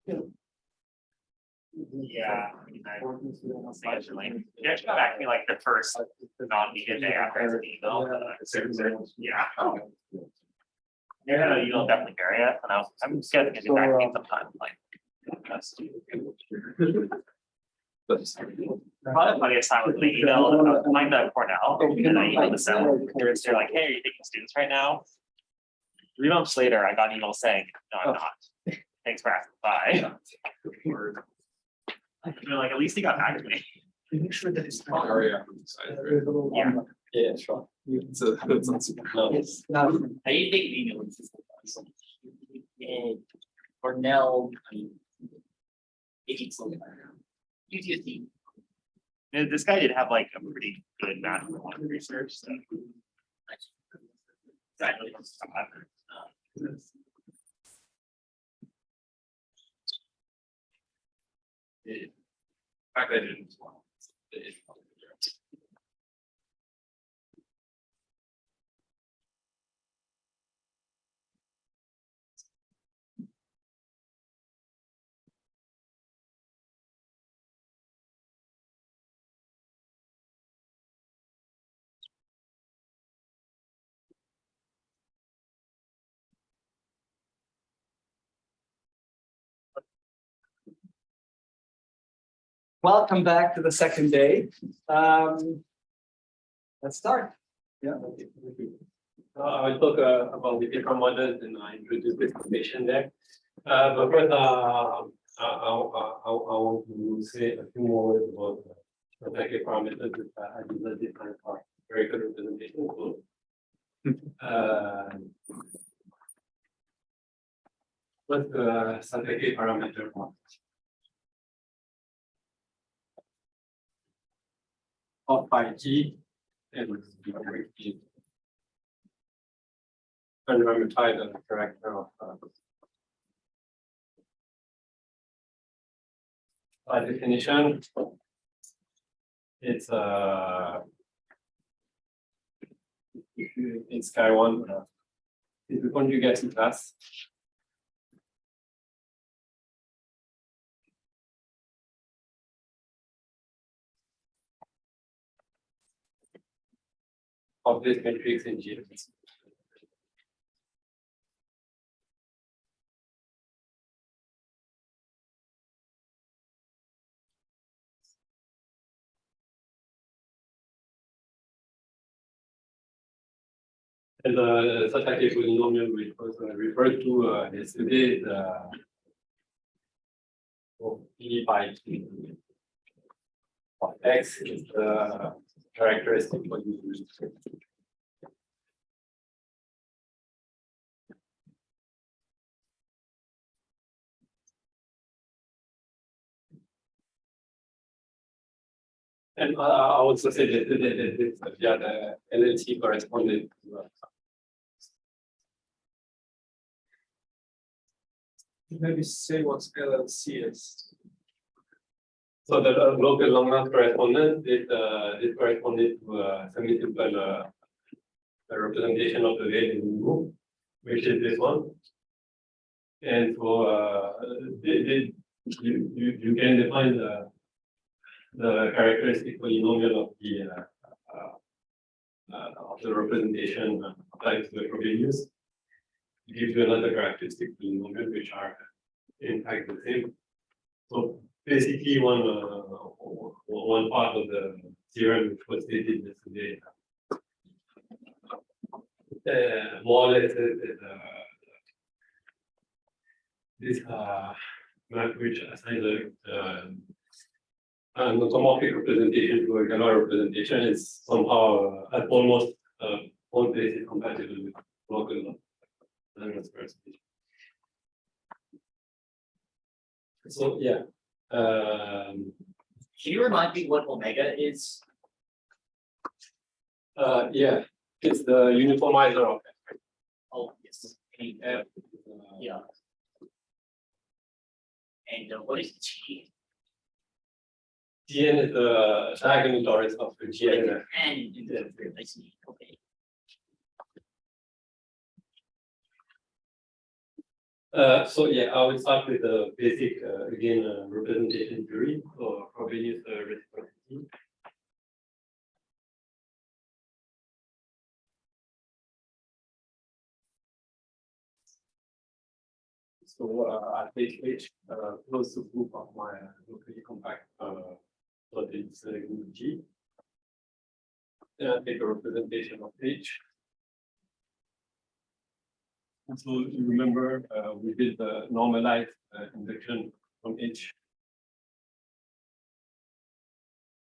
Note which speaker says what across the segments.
Speaker 1: Yeah, I mean, I actually, you actually got back to me like the first non-media day after I sent the email. Yeah. Yeah, you'll definitely carry it, and I'm scheduled to get back to me sometime, like. Probably the funniest time was the email, I'm at Cornell, and I emailed them, they're like, hey, are you taking students right now? 3 months later, I got an email saying, no, I'm not. Thanks for asking, bye. They're like, at least he got back to me.
Speaker 2: Make sure that it's.
Speaker 1: Yeah.
Speaker 3: Yeah, sure. It's not super low.
Speaker 2: It's not.
Speaker 3: I didn't think email was Cornell, I mean. It's so. UTSD.
Speaker 1: And this guy did have like a pretty good math research, so. Exactly.
Speaker 3: In fact, I didn't.
Speaker 2: Welcome back to the second day. Let's start. Yeah.
Speaker 4: I'll talk about the different models and I introduce this information there. But first, I want to say a few more words about the packet parameters that I did different for very good representation. What's the static parameter? Of 5G and parameterize the character of by definition, it's it's Sky one. If you conjugate to class. Of this matrix in G. And such a case polynomial which was referred to yesterday P by T of X is the characteristic for you. And I also say that the LLT corresponded to
Speaker 2: Maybe say what LLC is.
Speaker 4: so the local long run correspondence is corresponded to a semi-simple representation of the value in the group, which is this one. And so you can define the characteristic polynomial of the representation applied to the values. It gives you another characteristic polynomial which are in fact the same. So basically one part of the theorem which was stated yesterday more or less this map which assigns an automorphic representation to a Galois representation is somehow at almost all places compatible with local language representation. So yeah.
Speaker 3: Can you remind me what omega is?
Speaker 4: Yeah, it's the uniformizer of it.
Speaker 3: Oh, yes. Yeah. And what is G?
Speaker 4: Gn is the diagonal torus of the Gn.
Speaker 3: And I see. Okay.
Speaker 4: So yeah, I will start with the basic, again, representation theory or Frobenius reciprocity. So I take H close to group of my locally compact Lorentz group G. Then I take a representation of H. And so you remember we did the normalized induction from H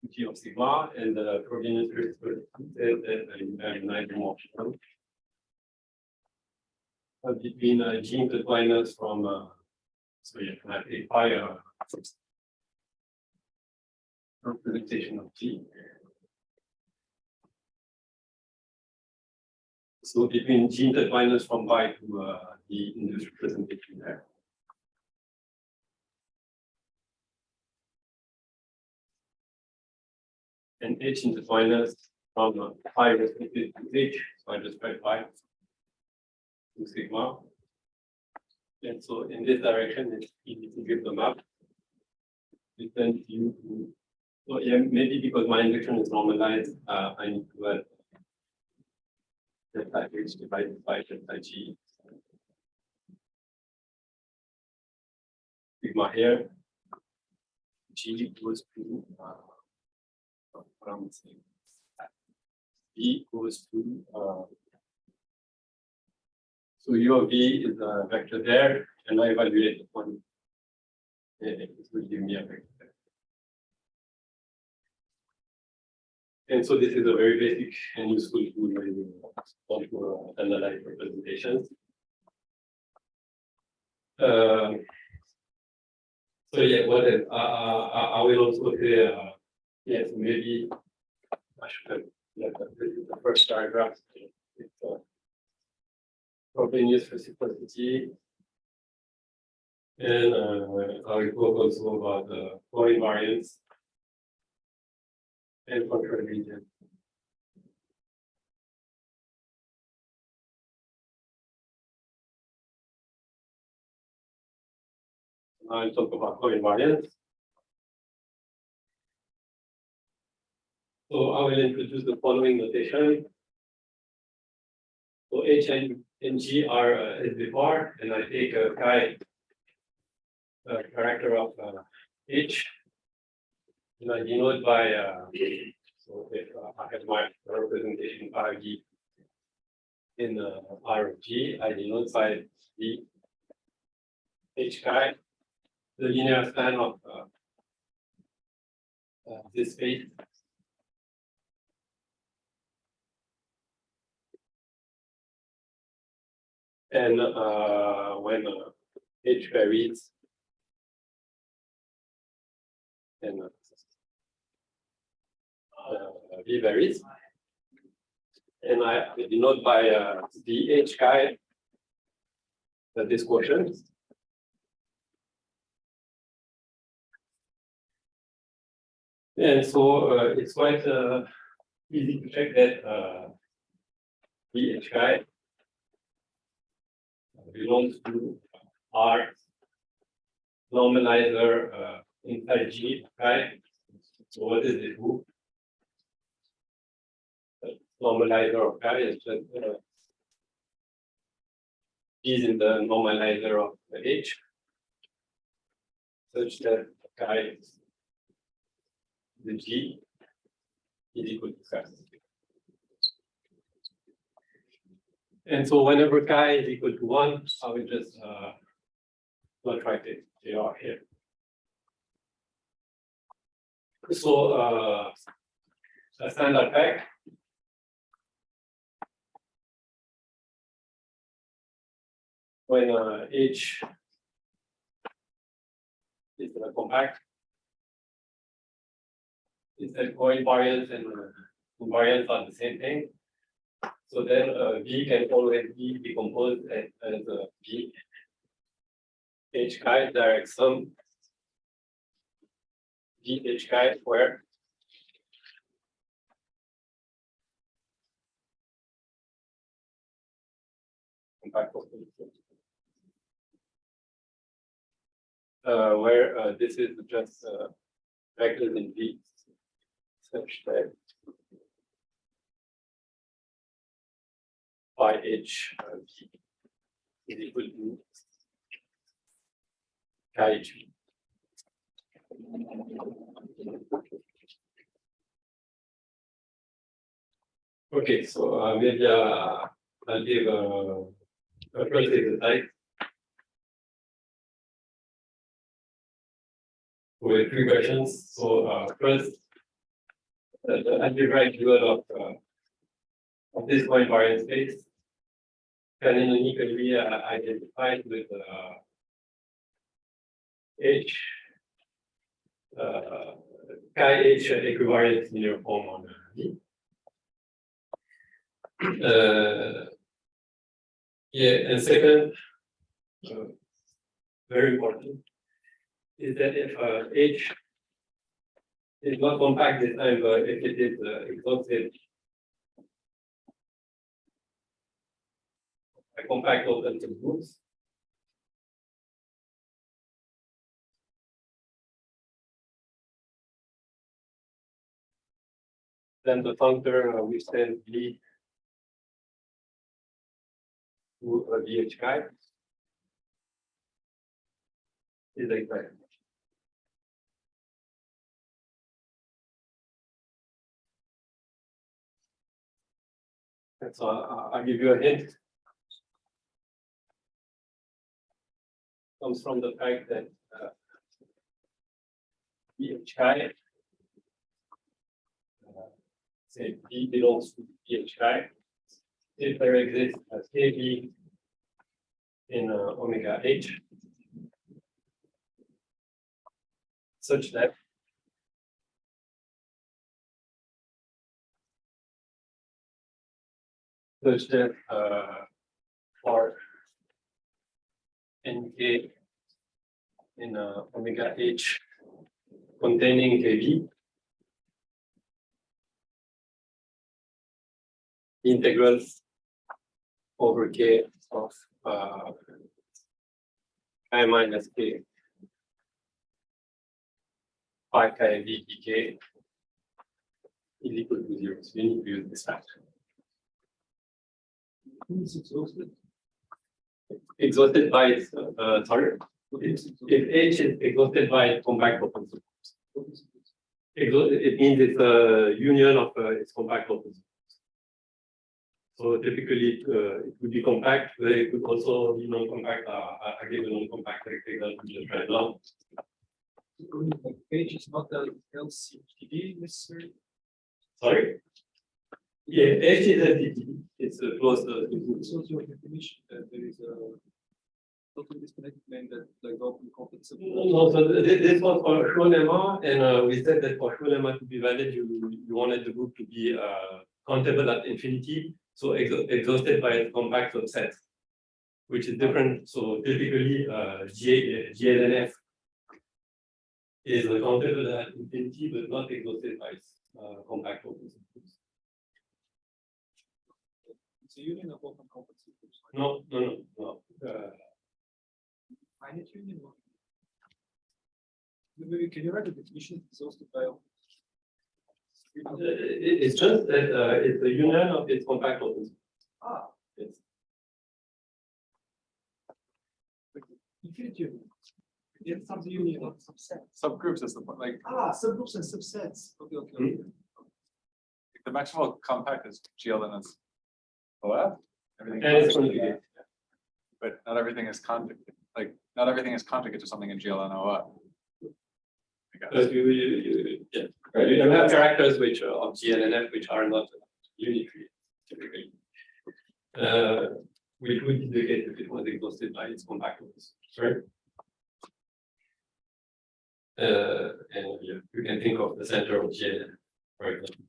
Speaker 4: to G of sigma and the Frobenius reciprocity and dimensional between G intertwiners from so yeah, I take pi representation of G. So between G intertwiners from pi to the induced representation there. And H intertwiners from pi respective to H, so I just write pi to sigma. And so in this direction, it's easy to give the map. It tends you to, so yeah, maybe because my induction is normalized, I need to add delta H divided by delta G. Sigma here, G goes to V goes to so U of V is a vector there, and I evaluate the point. It will give me a vector there. And so this is a very basic and useful tool when you want to analyze representations. So yeah, what else? I will also say, yes, maybe I should have left the first paragraph. It's Frobenius reciprocity. And I will talk also about the co-invariance and control region. I'll talk about co-invariance. So I will introduce the following notation. So H and G are as before, and I take a chi character of H, and I denote by so if I have my representation R G in R of G, I denote by the H chi, the linear span of this space. And when H varies, and V varies, and I denote by the H chi this quotient. And so it's quite easy to check that the H chi belongs to R normalizer inside G chi. So what is it? Who? Normalizer of chi is just is in the normalizer of the H, such that chi the G is equal to chi. And so whenever chi is equal to 1, I will just subtract it here. So a standard pack when H is compact, is that co-invariance and invariance are the same thing. So then V can always be decomposed as V H chi direct sum V H chi squared compact. where this is just vectors in V such that by H V is equal to KH. Okay, so maybe I'll give a first exercise with 3 questions. So first, the algebraic dual of this point variance space canonically be identified with H KH equivariant linear form on V. Yeah, and second, very important, is that if H is not compact this time, but if it is exhausted, a compact alternative groups, then the functor we send V to VH chi is exact. And so I'll give you a hint. Comes from the fact that VH chi, say V belongs to VH chi. If there exists a KB in omega H, such that for NK in omega H containing KB, integrals over K of I minus K pi K V K is equal to 0. So you need to use this factor.
Speaker 2: It's exhausted.
Speaker 4: Exhausted by its sorry. If H is exhausted by its compact open subgroups. It means it's a union of its compact open subgroups. So typically it would be compact, but it could also be non-compact. I give a non-compact example just right now.
Speaker 2: Like H is not the LCTD necessarily.
Speaker 4: Sorry? Yeah, H is LTD. It's close to
Speaker 2: It's also a definition that there is a totally disconnected plane that like open complex.
Speaker 4: No, so this was for show lemma, and we said that for show lemma to be valid, you wanted the group to be countable at infinity, so exhausted by its compact subset, which is different. So typically, GLNF is countable at infinity, but not exhausted by its compact open subgroups.
Speaker 2: It's a union of open complex groups.
Speaker 4: No.
Speaker 2: Finite union. Maybe can you write the definition exhausted by?
Speaker 4: It's just that it's the union of its compact open subgroups.
Speaker 2: Ah,
Speaker 4: Yes.
Speaker 2: infinite union. It's some union of subsets.
Speaker 5: Subgroups is the point, like
Speaker 2: Subgroups and subsets. Okay.
Speaker 5: the maximal compact is GLN is OF. Everything,
Speaker 4: And it's conjugate.
Speaker 5: but not everything is conjugate. Like not everything is conjugate to something in GLN OF.
Speaker 4: Because yeah, right. You have characters which are of G and F which are not unitary typically. Which would indicate if it was exhausted by its compact ones, right? And yeah, you can think of the center of G and F, for example.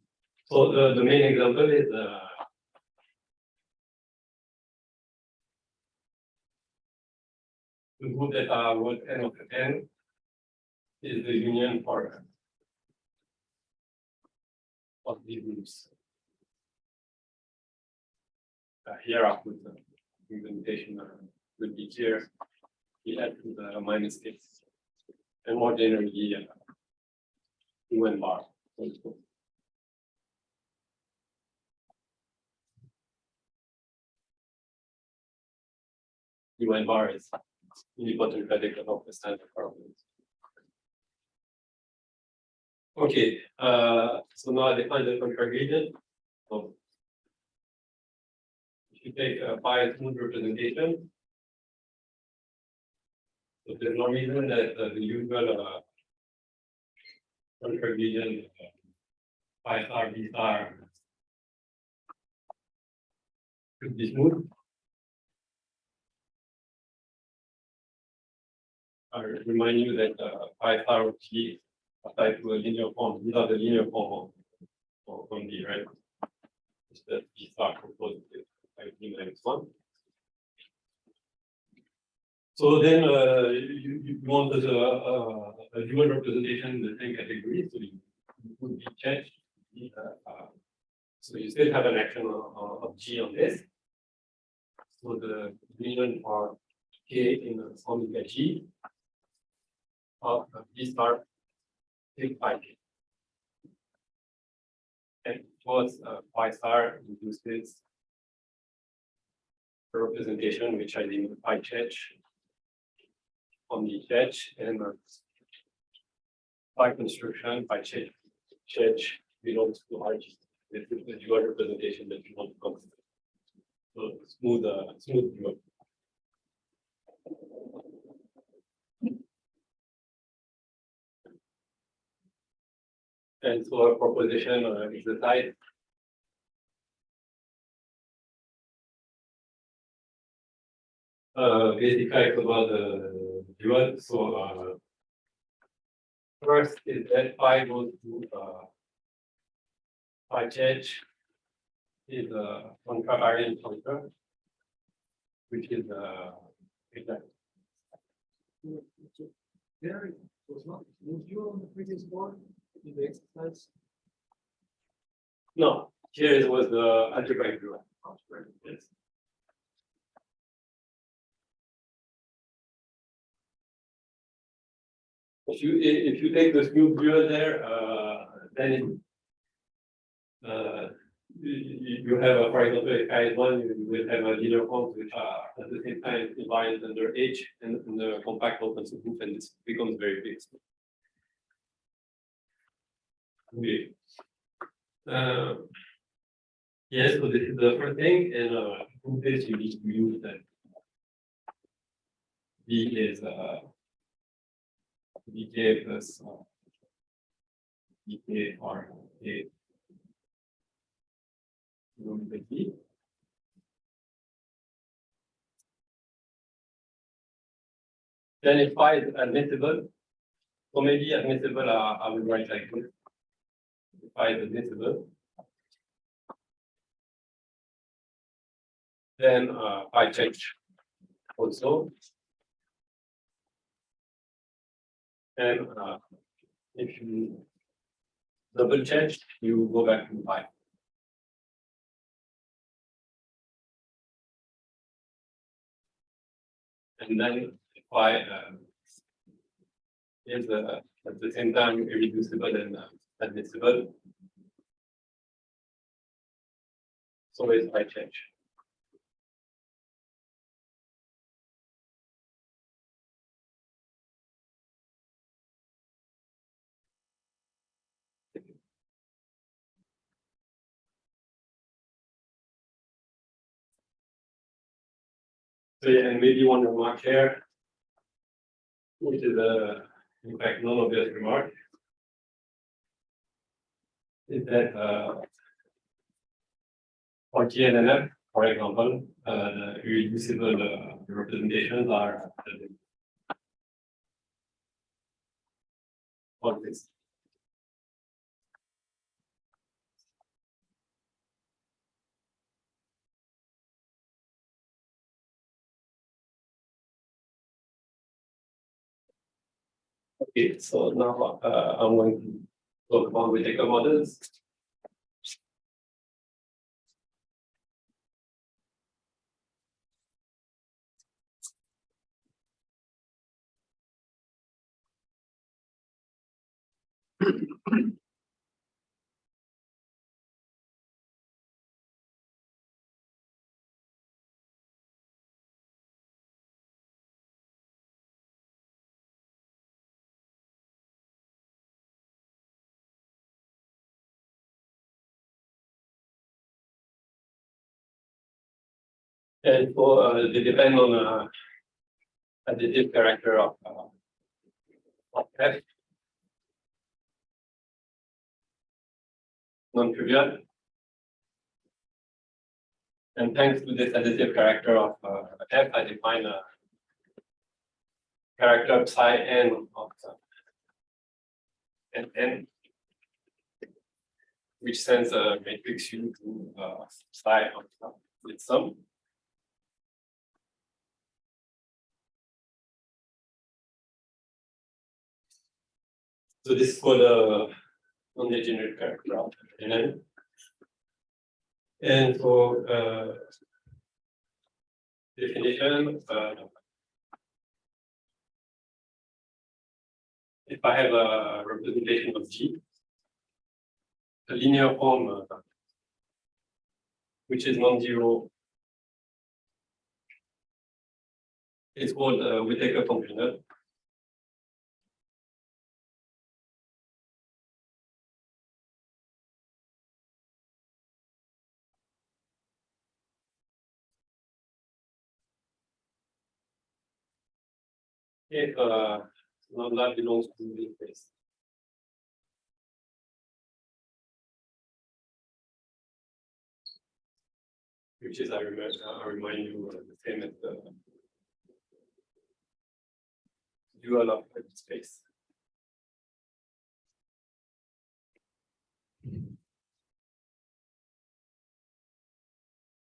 Speaker 4: So the main example is the group that are root n of n is the union for of these groups. Here I put the implementation will be clear. We add to the minus x and more generally, UN bar. UN bar is unipotent predicate of the standard problems. Okay, so now I define the contract region. So if you take a pi smooth representation, so there's no reason that the usual contract region pi star b star could be smooth. I remind you that pi star of G applied to a linear form. These are the linear form of D, right? It's the G star composed with D minus 1. So then you wanted a dual representation in the same category, so you would be changed. So you still have an action of G on this. So the region for K in omega G of B star take pi K. And towards pi star induces a representation which I name pi change on the edge and pi construction pi change belongs to RG. This is the dual representation that you want to consider. So smooth dual. And so our proposition is the type. Basic fact about the dual. So first is that pi goes to pi change is a contravariant function, which is exact.
Speaker 2: There was not, was you on the previous board in the exercise?
Speaker 4: No, here it was the algebraic dual. Yes. If you take the smooth dual there, then you have a, for example, if I is one, you will have a linear forms which are at the same time invariant under H and the compact open subgroup, and this becomes very big. Okay. Yes, so this is the first thing, and in this you need to use that B is dk plus dk or a B. Then if phi is admissible, so maybe admissible, I will write like this. If phi is admissible, then phi change also. And if you double change, you go back to pi. And then phi is at the same time irreducible and admissible. So is phi change. So yeah, and maybe one remark here, which is in fact non-obvious remark, is that for G and F, for example, the irreducible representations are all this. Okay, so now I'm going to talk about Whittaker models. And for they depend on additive character of F, non-trivial. And thanks to this additive character of F, I define a character psi n of n, which sends a matrix U to psi of its sum. So this is called a non-degenerate character of N. And for definition, if I have a representation of G, a linear form which is non-zero, it's called a Whittaker functional. If lambda belongs to the space. Which is, I remind you, the same as the dual of space.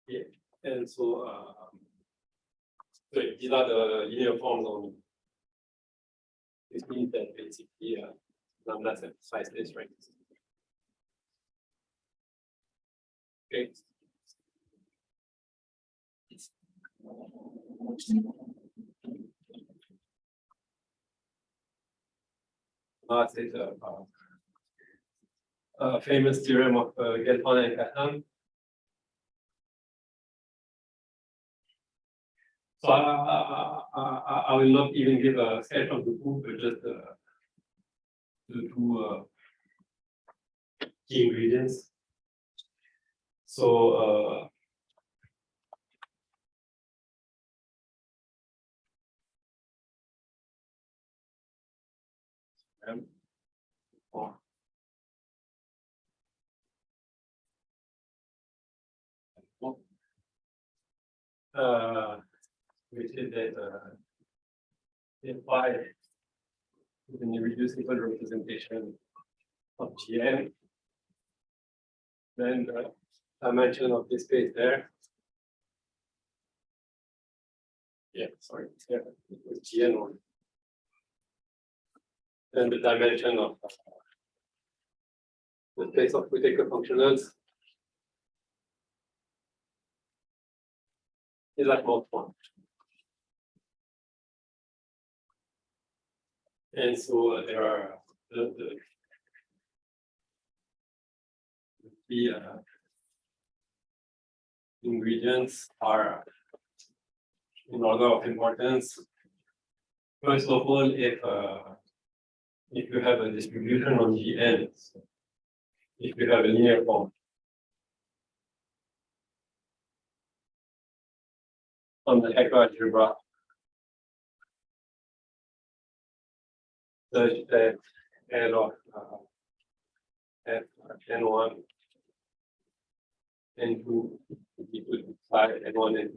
Speaker 4: Yeah, and so, these are the linear forms on. This means that basically lambda satisfies this, right? Okay. That is a famous theorem of Gelfand and Kaplan. So I will not even give a sketch of the proof, but just the two key ingredients. So which is that if I in the reducible representation of Gn, then the dimension of this space there. Yeah, sorry, yeah, it was Gn1. Then the dimension of the space of Whittaker functionals is at mod 1. And so there are the ingredients are in order of importance. First of all, if you have a distribution on Gn, if you have a linear form on the Hector algebra, such that L of F N1 N2 equal to psi N1 and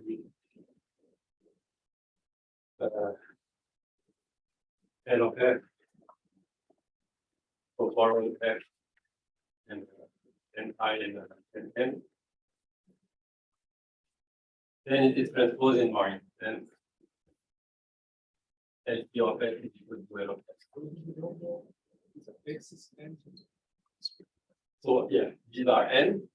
Speaker 4: L of F for forward F and I and N. Then it is transposed invariant, and P of F is equal to L of F. So yeah, these are N.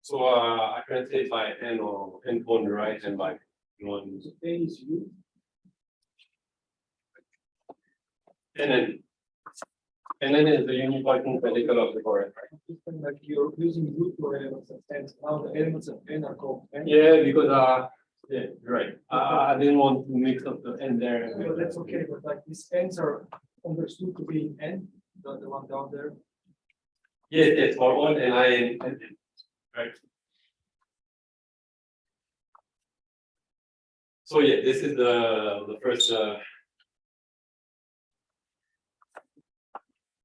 Speaker 4: So I can say by N or N on the right and by one.
Speaker 2: A is U.
Speaker 4: And then is the unipotent radical of the coret, right?
Speaker 2: Like you're using root for elements of n, now the elements of n are called n.
Speaker 4: Yeah, because yeah, you're right. I didn't want to mix up the n there.
Speaker 2: Well, that's okay, but like these n's are understood to be n, the one down there.
Speaker 4: Yes, yes, for all and I and right. So yeah, this is the first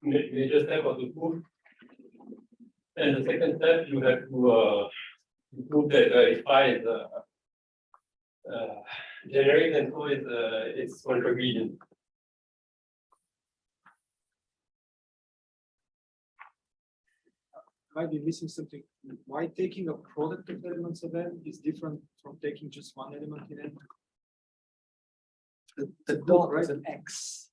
Speaker 4: major step of the proof. And the second step, you have to prove that if I is generic and so is its contragradient.
Speaker 2: Might be missing something. Why taking a product of elements of n is different from taking just one element in n?
Speaker 6: The dot
Speaker 2: Right.
Speaker 6: is an x.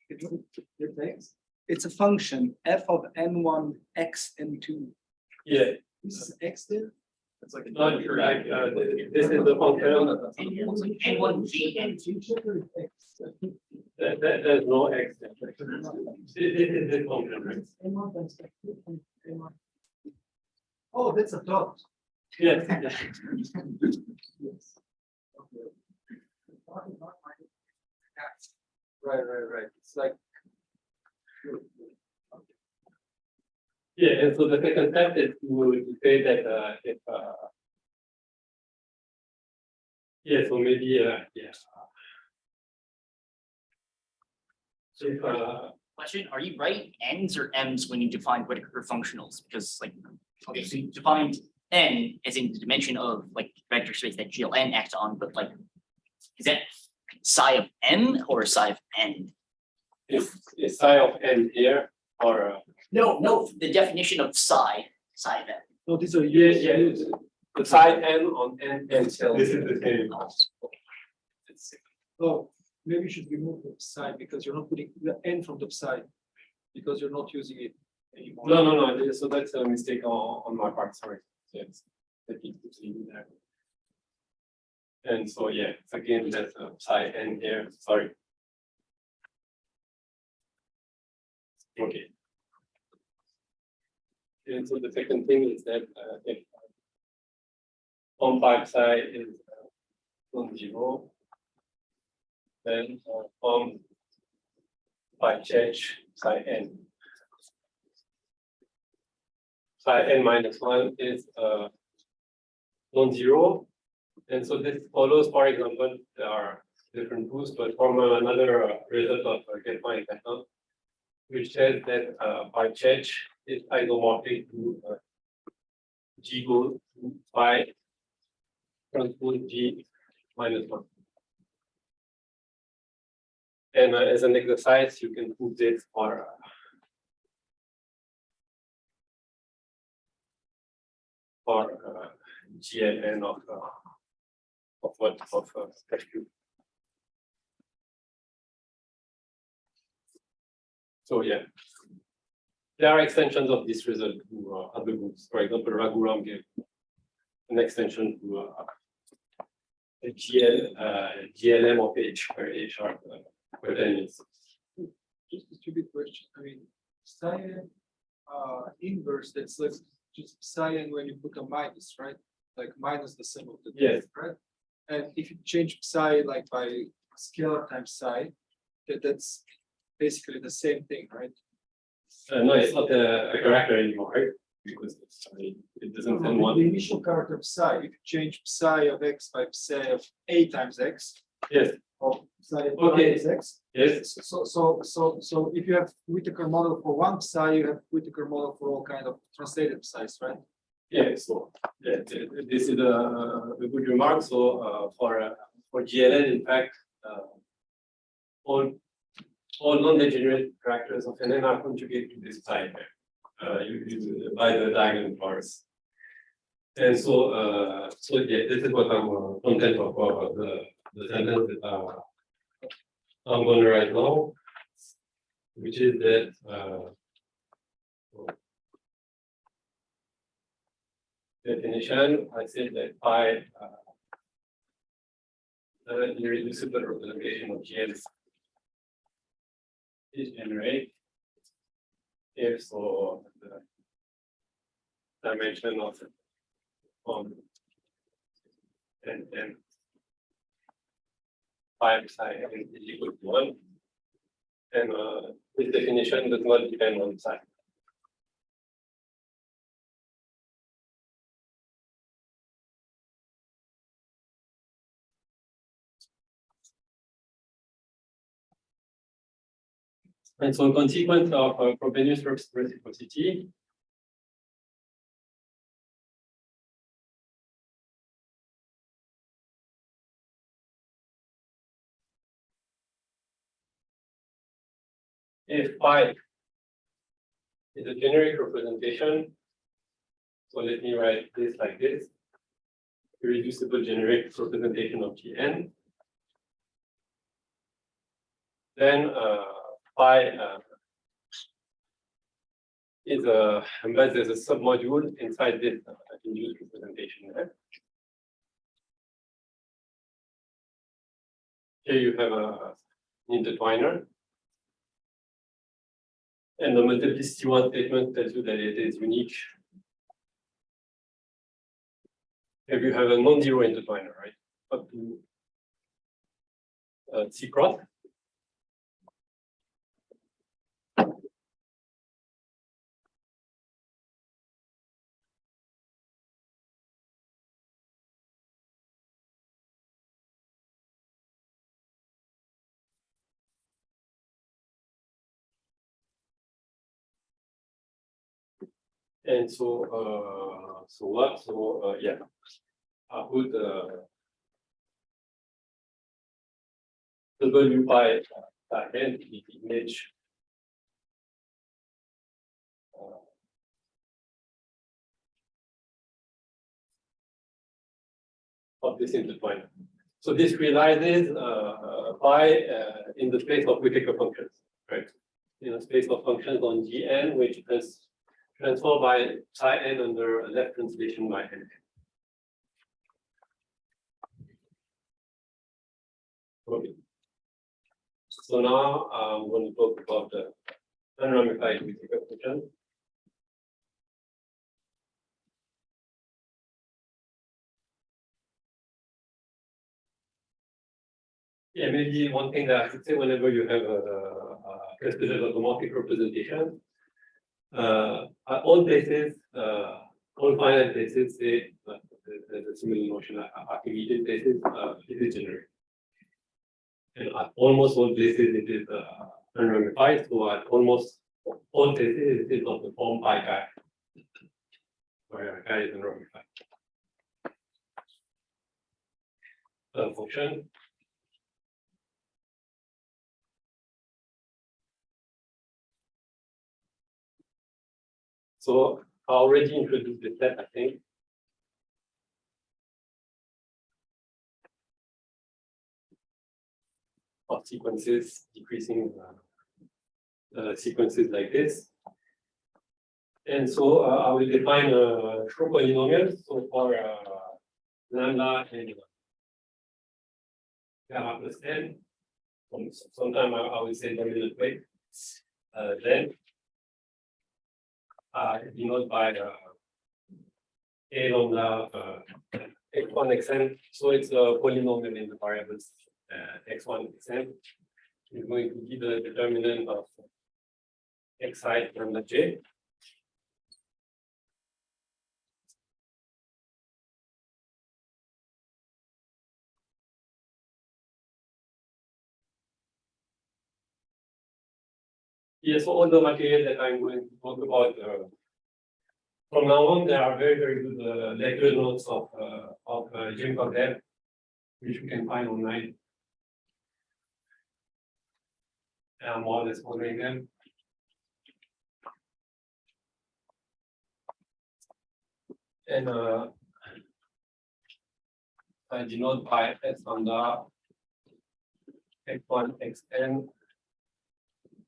Speaker 2: It's x.
Speaker 6: It's a function f of n1 x n2.
Speaker 4: Yeah,
Speaker 2: This is x there.
Speaker 5: It's like.
Speaker 4: not like this is the function
Speaker 3: N1 V N.
Speaker 4: there's no x there. This is the function, right?
Speaker 2: Oh, that's a dot.
Speaker 4: Yes.
Speaker 2: Yes. Okay. Right. It's like.
Speaker 4: Yeah, and so the second step is to say that if yeah, so maybe yeah. So if
Speaker 3: Question, are you writing n's or m's when you define Whittaker functionals? Because like, okay, so you defined n as in the dimension of like vector space that GLN acts on, but like, is that psi of m or psi of n?
Speaker 4: is psi of n here or
Speaker 3: No, the definition of psi of m.
Speaker 2: No, these are
Speaker 4: yeah, the psi n on n cell. This is the same.
Speaker 2: Oh, maybe you should remove the psi because you're not putting the n from the psi. Because you're not using it anymore.
Speaker 4: No. So that's a mistake on my part. Sorry. Yes, I need to see that. And so yeah, again that's psi n here. Sorry. Okay. And so the second thing is that if on 5 psi is non-zero, then on 5 change psi n. Psi n minus 1 is non-zero. And so this follows, for example, there are different proofs, but from another result of get my method, which says that phi change is isomorphic to G goes to phi transpose G minus 1. And as an exercise, you can prove this for GLN of SQ. So yeah, there are extensions of this result to other groups. For example, Raghuram gave an extension to GLM of H, where H are quaternions.
Speaker 2: Just a stupid question. I mean, psi inverse, that's like just psi n when you put a minus, right? Like minus the sum of the two,
Speaker 4: Yes.
Speaker 2: right? And if you change psi like by scalar times psi, that's basically the same thing, right?
Speaker 4: No, it's not a character anymore, right? Because it doesn't send
Speaker 2: The
Speaker 4: one.
Speaker 2: initial character of psi, if you change psi of x by psi of a times x,
Speaker 4: Yes,
Speaker 2: or psi of
Speaker 4: Okay.
Speaker 2: minus x.
Speaker 4: yes,
Speaker 2: So if you have Whittaker model for one psi, you have Whittaker model for all kind of translated psis, right?
Speaker 4: yeah. So yeah, this is a good remark. So for GLN, in fact, all non-degenerate characters of NN are conjugate to this type by the diagonal bars. And so yeah, this is what I'm content of the sentence that I'm going to write now, which is that definition. I said that phi irreducible representation of GL is generate if so the dimension of and 5 psi n is equal to 1. And this definition does not depend on psi. And so a consequence of Frobenius reciprocity if phi is a generic representation, so let me write this like this, irreducible generic representation of Gn, then phi is a, but there's a submodule inside this induced representation. Right? Here you have an intertwiner. And the multiplicity one statement tells you that it is unique if you have a non-zero intertwiner, right? Up to C cross. And so, yeah, I put W by n to be the image of this intertwiner. So this realizes phi in the space of Whittaker functions, right? In a space of functions on Gn, which is transformed by psi n under a left translation by n. Okay. So now I'm going to talk about the unramified Whittaker function. Yeah, maybe one thing that I should say whenever you have a prestigious automorphic representation, at all places, all finite places, say there's a similar notion at Archimedean places, it is generic. And at almost all places, it is unramified. So at almost all places, it is of the form pi chi, where chi is unramified. Function. So I already introduced the set, I think. Of sequences decreasing sequences like this. And so I will define a true polynomial. So for lambda and gamma plus n, sometime I will say dominant weight, then denoted by a lambda x1 xn. So it's a polynomial in the variables x1 xn is going to be the determinant of xi lambda j. Yes, so all the material that I'm going to talk about from now on, there are very, very good lecture notes of Jim Cotter, which you can find online. And I'm more or less following them. And I denote by S lambda x1 xn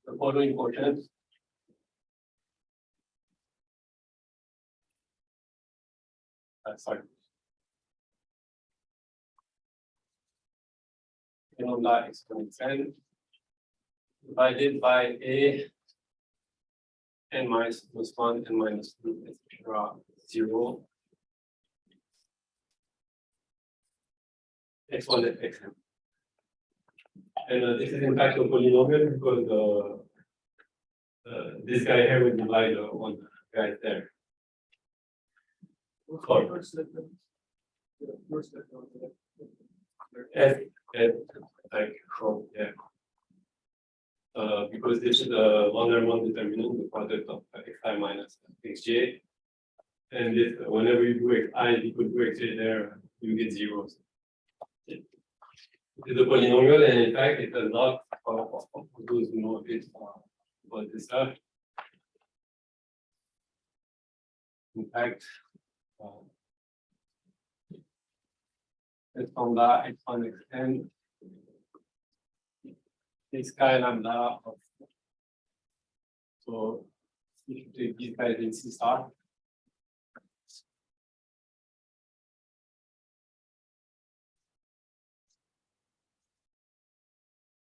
Speaker 4: the following quotients. Sorry. Lambda x1 xn divided by a n minus +1 n minus 2 etc. 0 x1 and xn. And this is in fact a polynomial because this guy here will divide one guy there. Sorry.
Speaker 2: First letter. The first letter of the.
Speaker 4: S like from yeah. Because this is the one determinant, the product of xi minus xj. And this, whenever you do xi equal to xj there, you get zeros. It is a polynomial, and in fact, it does not, for those who know a bit about this stuff. In fact, it's from the x1 xn. This guy lambda of, so if you take these guys in C star,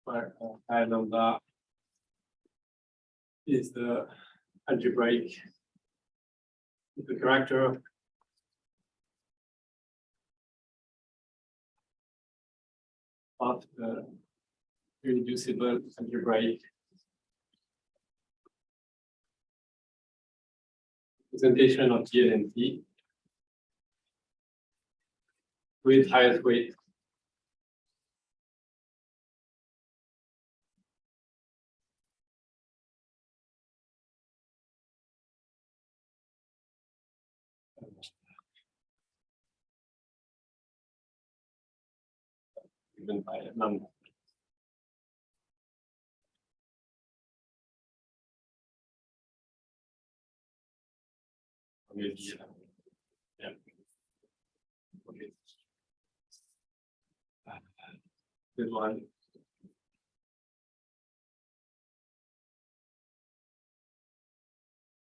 Speaker 4: where chi lambda is the algebraic, the character of the irreducible algebraic representation of GL and T with highest weight. Given by a number. Maybe, yeah. Okay. Good one.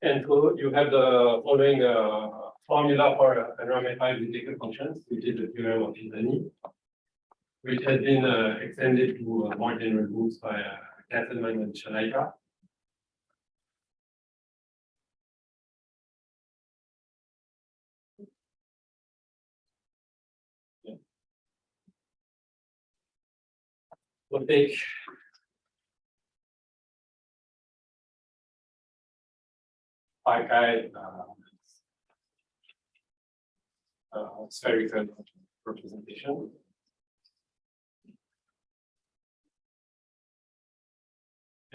Speaker 4: And so you have the following formula for environmental integral functions, which is the theorem of Intani, which has been extended to more general books by Kasselman and Shalaika. Yeah. We'll take phi chi spherical representation.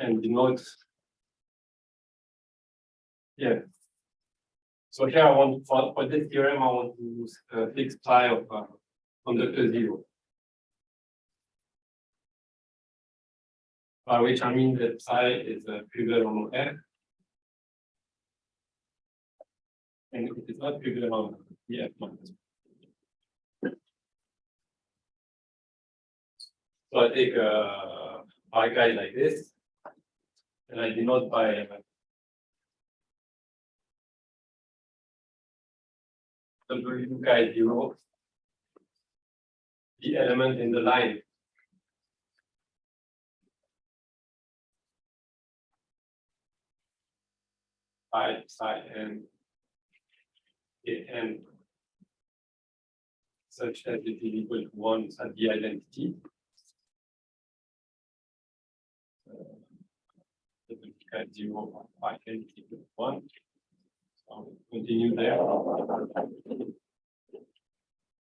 Speaker 4: And denote, yeah. So here I want, for this theorem, I want to use fix psi of conductor 0. By which I mean that psi is trivial on F. And it is not trivial on F minus. So I take a phi guy like this, and I denote by W guy 0, the element in the line. Psi and an such that it is equal to 1 at the identity. At 0, phi n equal to 1. So continue there.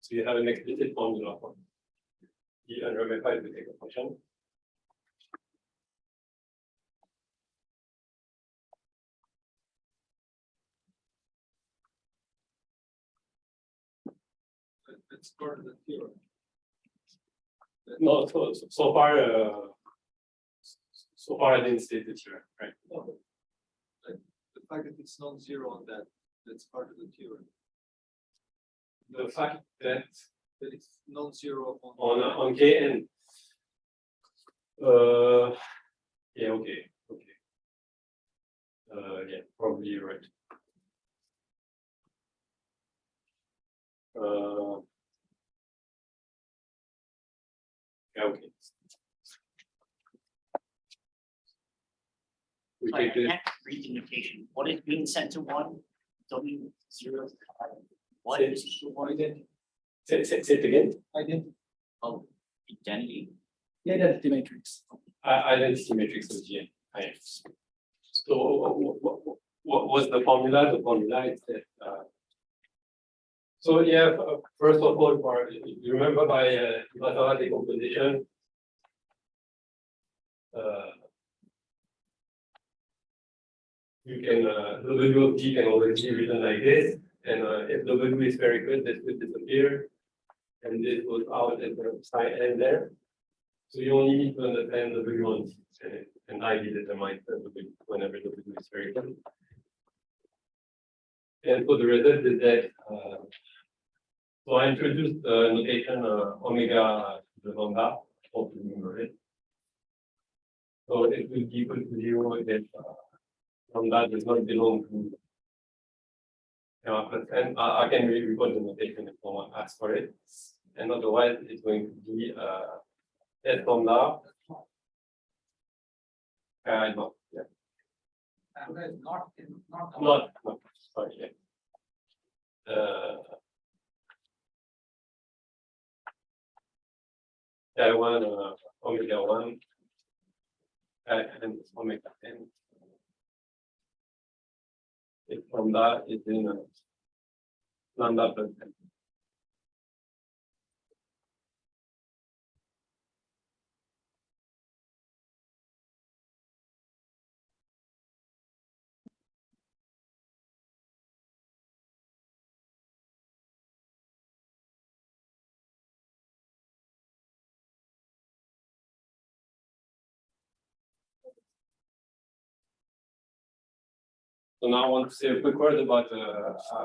Speaker 4: So you have an explicit formula for the unramified integral function.
Speaker 2: That's part of the theorem.
Speaker 4: No, so far I didn't state it here, right?
Speaker 2: No, but, like, the fact that it's non-zero on that, that's part of the theorem.
Speaker 4: The fact that
Speaker 2: That it's non-zero
Speaker 4: on Kn. Yeah, okay. Yeah, probably you're right. Yeah, okay. we
Speaker 3: Sorry,
Speaker 4: take
Speaker 3: I
Speaker 4: this.
Speaker 3: can't read the notation. What is being set to one? W zero. What
Speaker 4: Say-
Speaker 3: is the one?
Speaker 4: Say it again.
Speaker 3: Oh, identity.
Speaker 6: The identity matrix.
Speaker 4: Identity matrix of G. So what was the formula? The formula is that. So yeah, first of all, you remember by Iwatara decomposition. You can W of G can always be written like this, and if W is very good, this will disappear, and this goes out at the side end there. So you only need to understand W on G, and I determine W whenever W is very good. And for the result is that, so I introduced the notation omega to the lambda, hope you remember it. So it will be equal to 0 if lambda does not belong to and I can record the notation if someone asks for it. And otherwise, it's going to be S lambda. No, yeah. Not, sorry, yeah. One, omega 1, and omega n. If lambda is in lambda plus n. So now I want to say a quick word about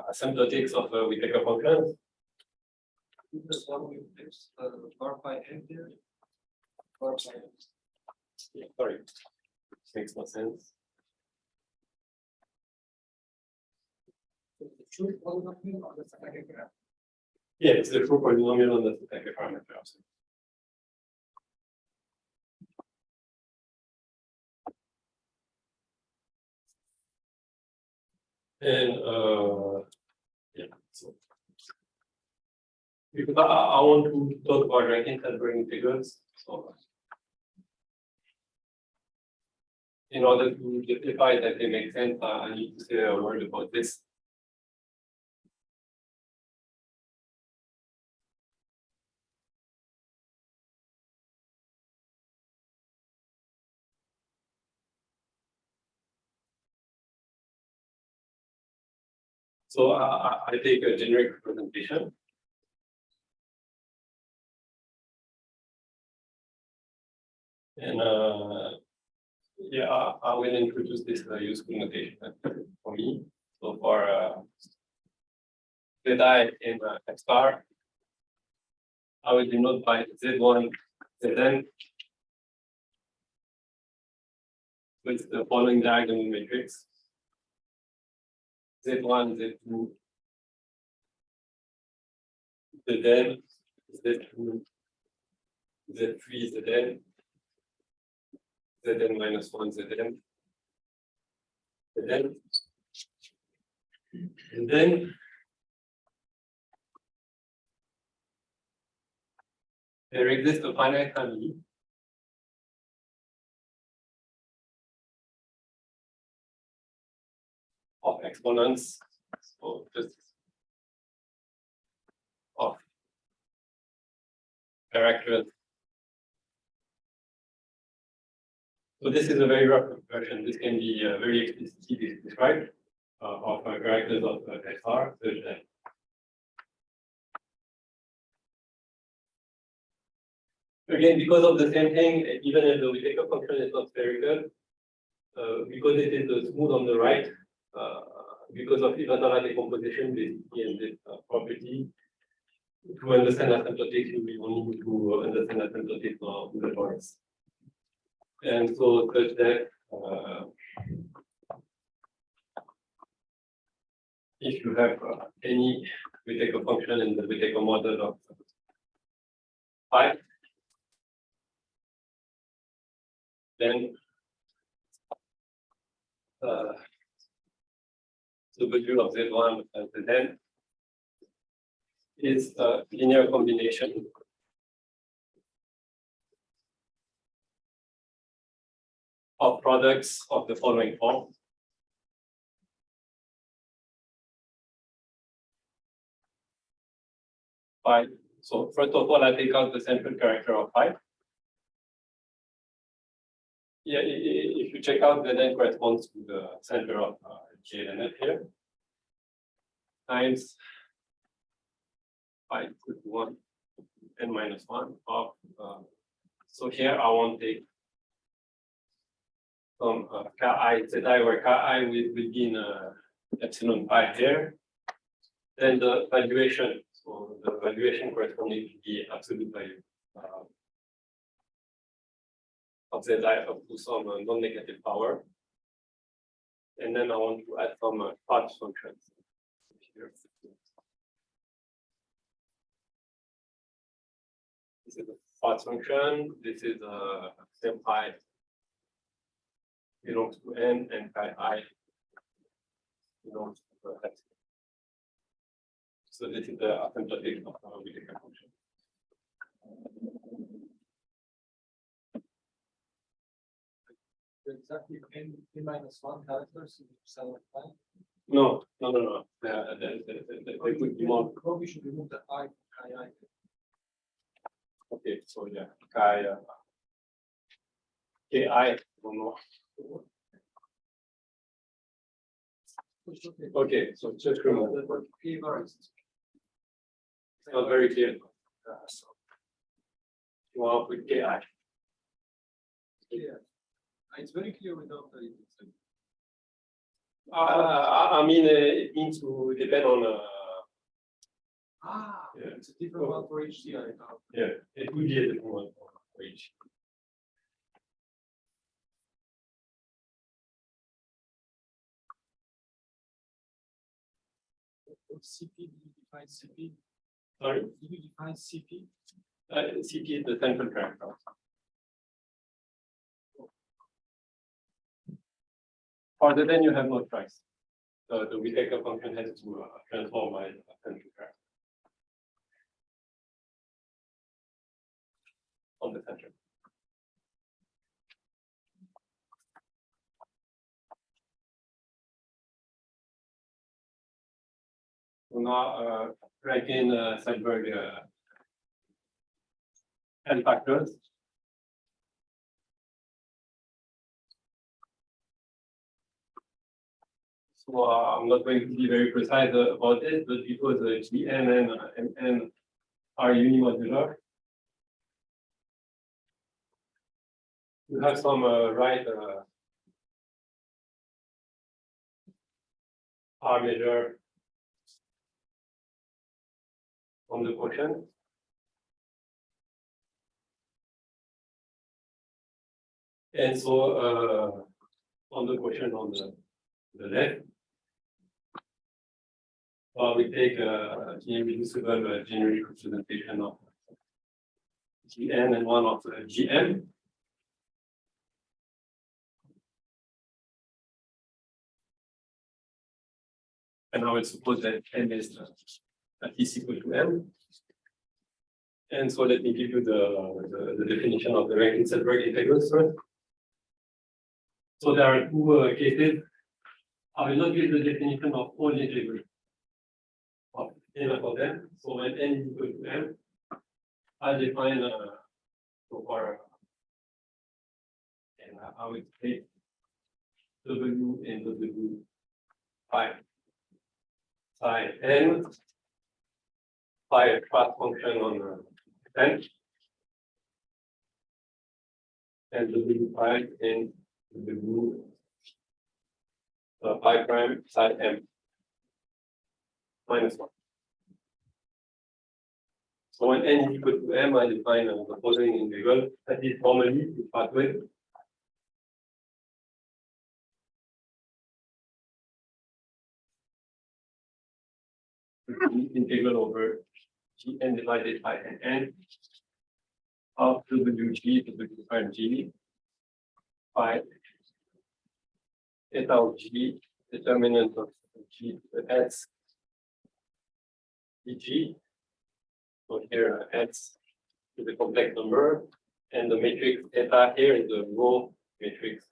Speaker 4: asymptotics of Whittaker functions. Yeah, sorry, this makes no sense. Yeah, it's the true polynomial on the Whittaker parameter. And yeah, so because I want to talk about ranking category figures. So in order to justify that they make sense, I need to say a word about this. So I take a generic representation. And yeah, I will introduce this useful notation for me. So for Zeta in X star, I will denote by Z1, Zn with the following diagonal matrix. Z1, Z2, Zn, Z2, Z3, Zn, Zn minus 1, Zn, Zn. And then there exists a finite family of exponents, so just of characters. So this is a very rough version. This can be very explicitly described of characters of XR, such that again, because of the same thing, even if the Whittaker function is not spherical, because it is smooth on the right, because of Iwatara decomposition, basically, and this property, to understand asymptotics, we will need to understand asymptotics of the torus. And so such that if you have any Whittaker function in the Whittaker model of phi, then W of Z1 and Zn is a linear combination of products of the following form. Phi. So first of all, I take out the central character of phi. Yeah, if you check out, the then corresponds to the center of J and F here. Times phi equal to 1 n minus 1 of so here I want to take some Ki Zi, where Ki will be in epsilon pi here. Then the valuation, so the valuation corresponding to the absolute value of Z up to some non-negative power. And then I want to add some part functions here. This is a part function. This is a same pi belongs to n and chi I belongs to x. So this is the asymptotic of our Whittaker function.
Speaker 2: Exactly n minus 1 characters in epsilon pi.
Speaker 4: No. There could be more.
Speaker 2: Probably should remove the I from chi I.
Speaker 4: Okay, so yeah, chi Ki, I don't know. Okay, so just remove that.
Speaker 2: P-variants.
Speaker 4: It's not very clear. So you want to put Ki.
Speaker 2: Yeah. It's very clear without the.
Speaker 4: I mean, it means to depend on. Yeah.
Speaker 2: It's a different one for each CI.
Speaker 4: Yeah, it would be a different one for each.
Speaker 2: CP, do you define CP?
Speaker 4: Sorry,
Speaker 2: Do you define CP?
Speaker 4: CP is the central character. Other than you have no choice. So the Whittaker function has to transform by a central character on the center. So now write in Sandberg n factors. So I'm not going to be very precise about this, but because Gn and Mn are unimodular, you have some right R measure on the quotient. And so on the quotient on the left, we take a irreducible generic representation of Gn and one of Gm. And I will suppose that n is at least equal to m. And so let me give you the definition of the Rankin-Selberg integrals first. So there are two cases. I will not give the definition of all integrals of n of them. So when n is equal to m, I'll define so far, and I will take w and w phi psi n phi a class function on n and w phi and w phi prime psi m minus 1. So when n is equal to m, I define the following integral that is formally to start with. Integral over Gn divided by n of wg to the prime g by eta of G, determinant of G S G. So here S is a complex number, and the matrix eta here is the row matrix.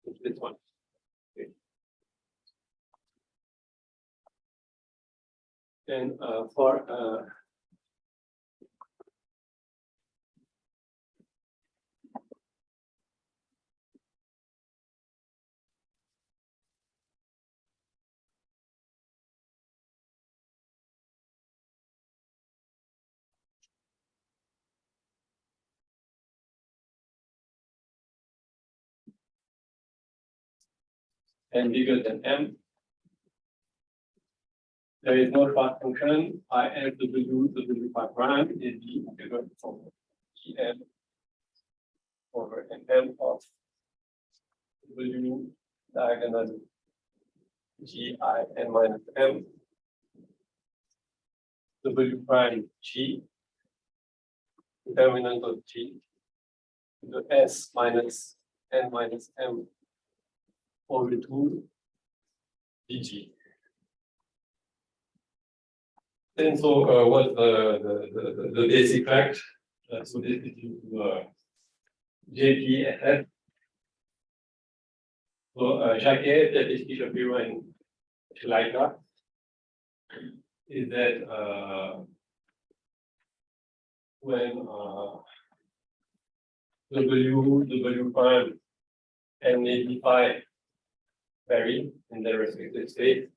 Speaker 4: It's this one. Okay. And for n bigger than m, there is no part function. I f w pi prime is the integral from Gm over Nm of w diagonal G I n minus m w prime G determinant of G the S minus n minus m over 2 dg. And so what's the basic fact? So this is due to JPFF. So Jacquet, statistic appear in Schleicher, is that when W prime and maybe phi vary in their respective states,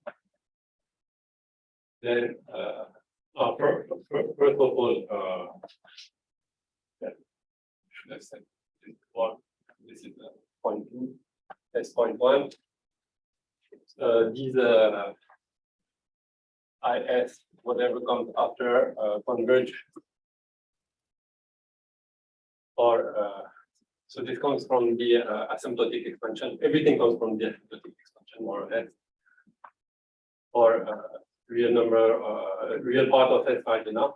Speaker 4: then first of all, should have said this one. This is point 2. That's point 1. These IS, whatever comes after, converge. Or so this comes from the asymptotic expansion. Everything comes from the asymptotic expansion, more or less. Or real number, real part of S large enough.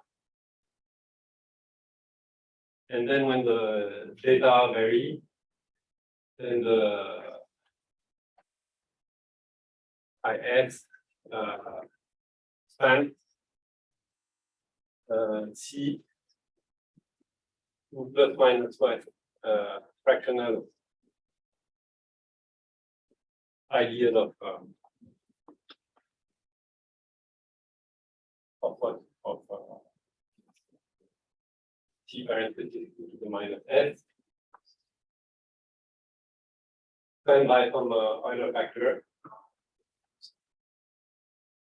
Speaker 4: And then when the data vary, then the IS span C plus minus what fractional ideas of what of T parentheses to the minus S, and by some Euler factor,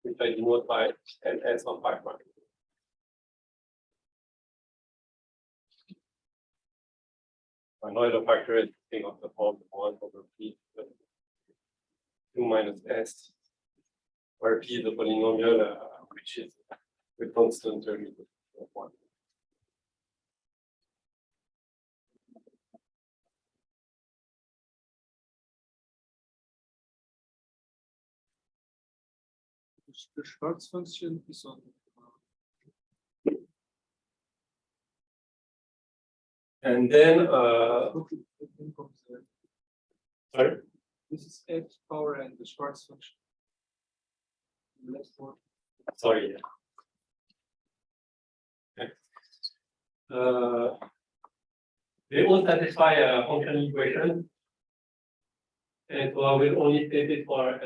Speaker 4: which I denote by NS of pi prime. An Euler factor is thing of the form 1 over P 2 minus S, where P is a polynomial which is with constant term of 1.
Speaker 2: The Schwarz function is on.
Speaker 4: And then sorry?
Speaker 2: This is F power and the Schwarz function. Left one.
Speaker 4: Sorry. They all satisfy a functional equation. And so I will only state it for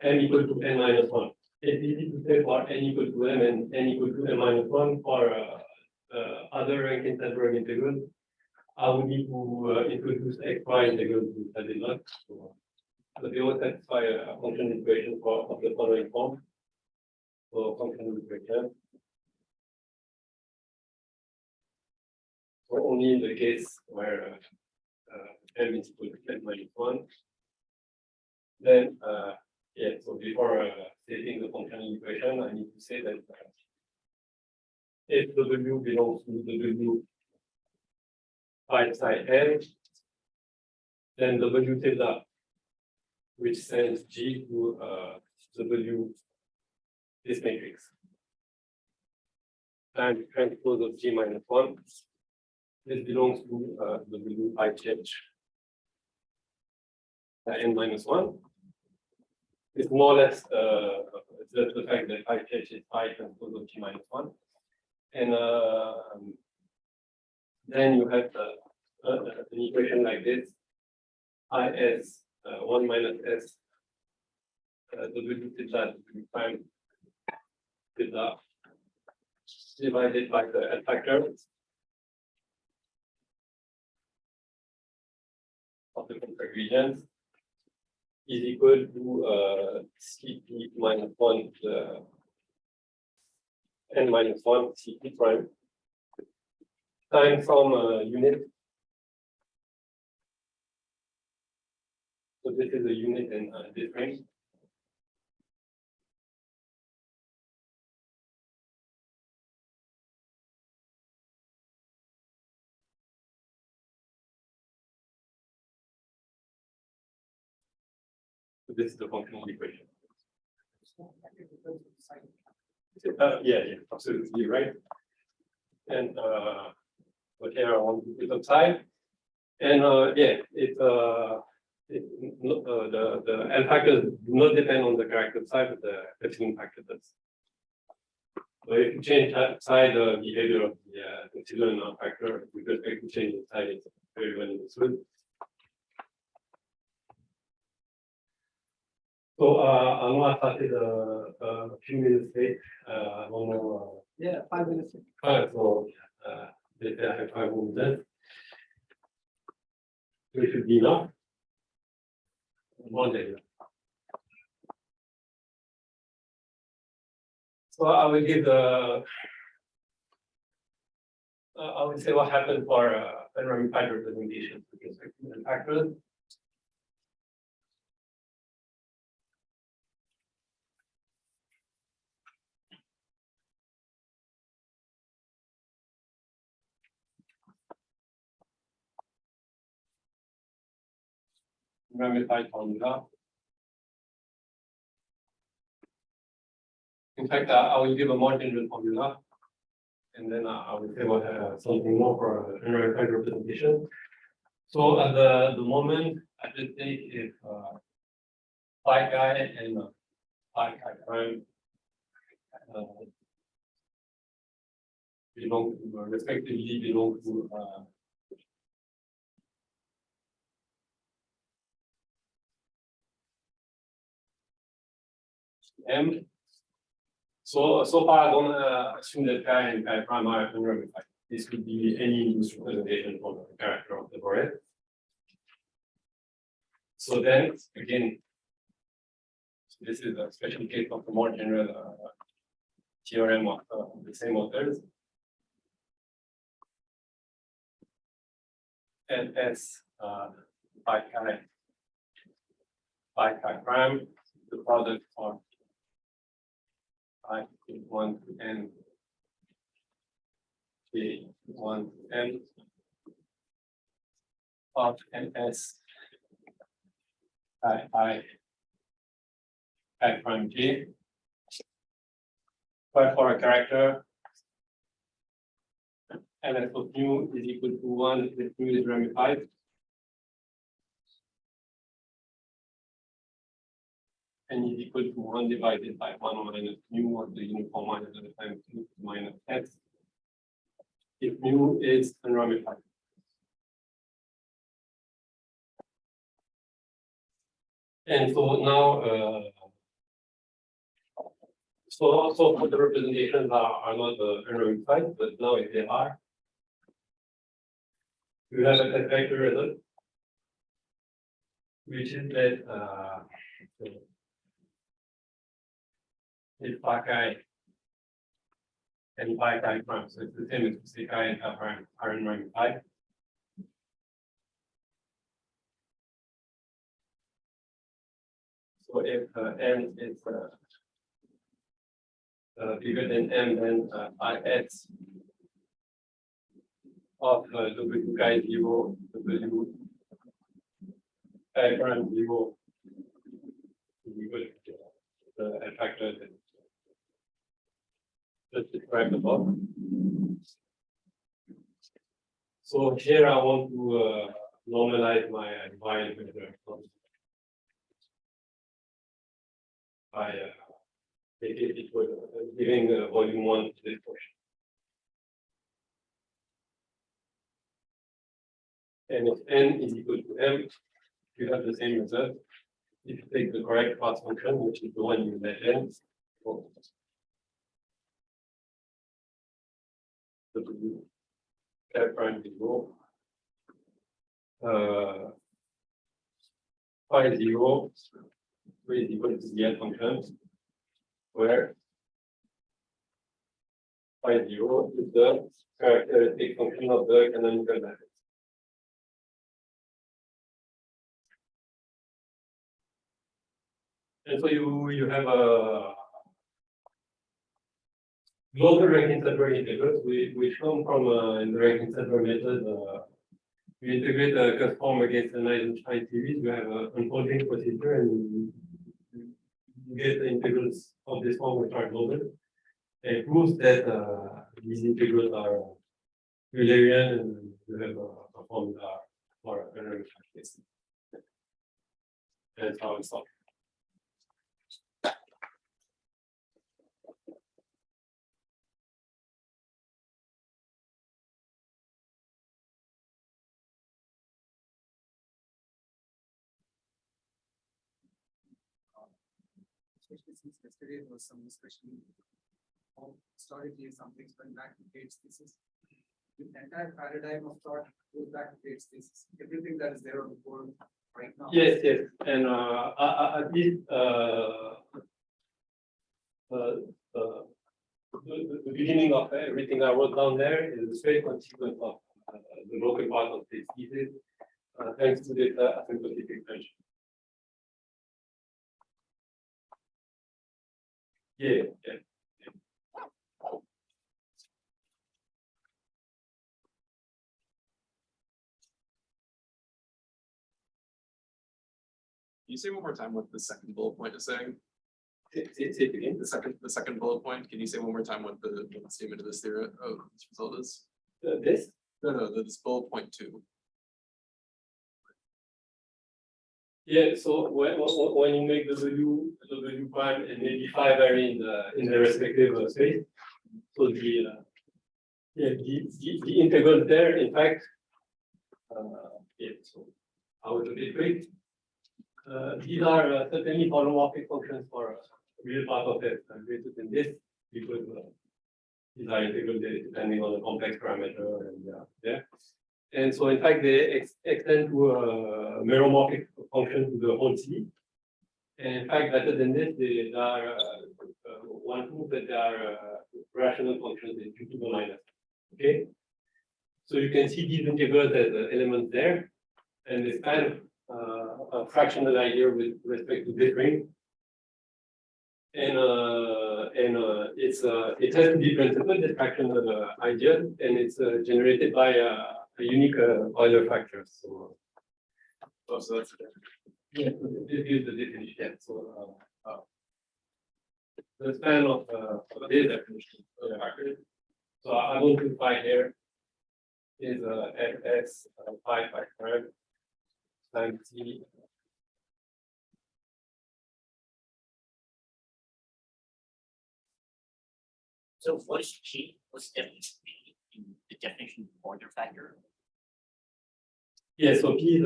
Speaker 4: n equal to n minus 1. It's easy to say for n equal to m and n equal to n minus 1 for other Rankin-Sandberg integrals. I would need to introduce xy integrals which I did not. So they all satisfy a functional equation of the following form. So functional equation. So only in the case where m is equal to n minus 1. Then, yeah, so before stating the functional equation, I need to say that if W belongs to W pi psi n, then W tilde, which sends G to W, this matrix, and transpose of G minus 1, this belongs to W pi ch. n minus one. It's more or less the fact that I change is I transpose of G minus one. And then you have an equation like this. IS 1 minus S W theta W prime theta divided by the L factor of the contract regions is equal to CP minus 1 n minus 1 CP prime times some unit. So this is a unit in this range. So this is the functional equation. Yeah, absolutely right. And but here I want to put upside. And yeah, the L factors do not depend on the character side, but the epsilon factor does. So if you change that side, the behavior of the epsilon factor with respect to change the side, it's very well understood. So I know I started a few minutes late. I don't know.
Speaker 6: Yeah, 5 minutes.
Speaker 4: So let's say I have 5 more minutes. So it should be enough. More than enough. So I will give the. I will say what happened for unramified representation with respect to the factors. Ramified formula. In fact, I will give a more general formula, and then I will say what something more for unramified representation. So at the moment, I just take if phi chi and phi chi prime belong to respectively belong to M. So far I don't assume that chi and chi prime are unramified. This could be any induced representation for the character of the Borel. So then again, this is a special case of the more general theorem of the same authors. And S phi chi prime, the product of I 1 to n k 1 to n of ns I prime j, but for a character ns of mu is equal to 1 if mu is ramified. N is equal to 1 divided by 1 minus mu of the uniform minus the times 2 minus x. If mu is unramified. And so now, so for the representations are not unramified, but now if they are, we have a test vector result, which is that if phi chi and phi chi prime, so it's the same as psi chi and phi prime are unramified. So if n is bigger than m, then IS of W chi 0, W chi prime 0 is equal to the factor that just described above. So here I want to normalize my y vector. by it was giving volume 1 to this portion. And if n is equal to m, you have the same result. If you take the correct path function, which is the one you let n, W F prime zero, phi 0 is equal to the n function, where phi 0 is the characteristic function of the canonical matrix. And so you have a global Rankin-Sudbury integrals, which come from in the Rankin-Sudbury method. We integrate a custom against an Eisenstein series. We have an unfolding procedure, and you get the integrals of this form which are global. And it proves that these integrals are Eulerian, and you have a formula for an Eisenstein case. That's how it's solved.
Speaker 6: Especially since yesterday there was some discussion on historically something went back to Gates thesis. The entire paradigm of thought goes back to Gates thesis. Everything that is there on the board right now.
Speaker 4: Yes, and at least the beginning of everything I wrote down there is a straight consequence of the local part of this thesis, thanks to this asymptotic extension. Yeah.
Speaker 5: Can you say one more time what the second bullet point is saying?
Speaker 4: Say it again.
Speaker 5: The second bullet point, can you say one more time what the statement of this theory of this result is?
Speaker 4: This?
Speaker 5: No, this bullet point 2.
Speaker 4: Yeah, so when you make the W prime and maybe phi vary in the respective space, so the integral there, in fact, so I will do it quick. These are certainly holomorphic functions for a real part of it, greater than this, because these are integral depending on the complex parameter and there. And so, in fact, they extend to a meromorphic function to the whole C. And in fact, better than this, they are one proof that they are rational functions in Q to the minus. Okay, so you can see these integrals as elements there, and this kind of a fractional idea with respect to this ring. And it has to be principal, this fractional idea, and it's generated by a unique Euler factor. So
Speaker 5: Oh, so that's
Speaker 4: yeah, so this is the definition. So the span of this definition of the factor. So I want to find here is fx pi squared times t.
Speaker 3: So what is G? What's the definition of P in the definition of Euler factor?
Speaker 4: Yeah, so p is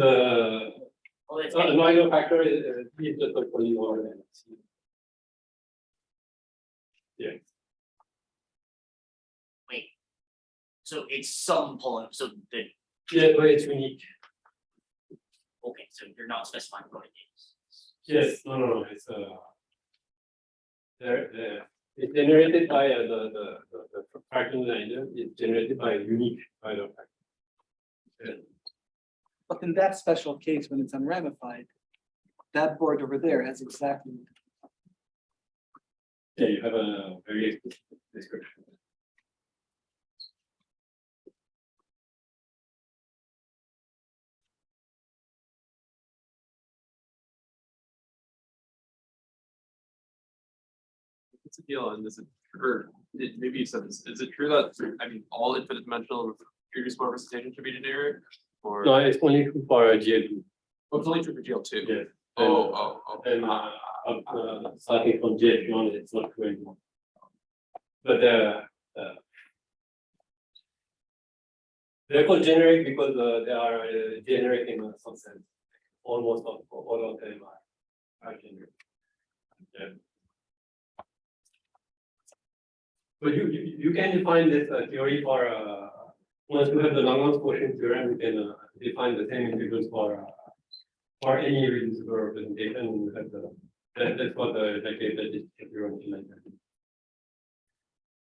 Speaker 3: Oh, that's
Speaker 4: an Euler factor is p is just a polynomial. Yeah.
Speaker 3: wait. So it's some polynomial. So the
Speaker 4: Yeah, but it's unique.
Speaker 3: okay, so you're not specifying what it is.
Speaker 4: Yes, no, it's it's generated by the fractional idea. It's generated by a unique Euler factor.
Speaker 6: But in that special case, when it's unramified, that board over there has exactly.
Speaker 4: Yeah, you have a very explicit description.
Speaker 5: What's the deal? And is it or maybe you said this? Is it true that all infinite dimensional irreducible representation should be generic? Or
Speaker 4: No, it's only true for GL2.
Speaker 5: oh, it's only true for GL2.
Speaker 4: Yes.
Speaker 5: Oh.
Speaker 4: And starting from J if you want, it's not true anymore. But they're called generic because they are generic in some sense. Almost all of them are generic. Yeah. But you can define this theory for once you have the Langlands quotient theorem, you can define the same integrals for any reducible representation. You have that's what the theorem is like.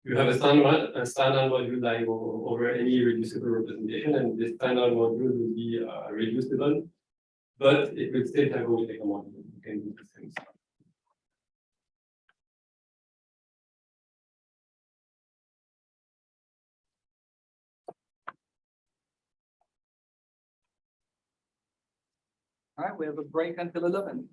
Speaker 4: You have a standard module lying over any reducible representation, and this standard module will be reducible, but it will still have a Whittaker module. You can do the same stuff.
Speaker 6: All right, we have a break until 11.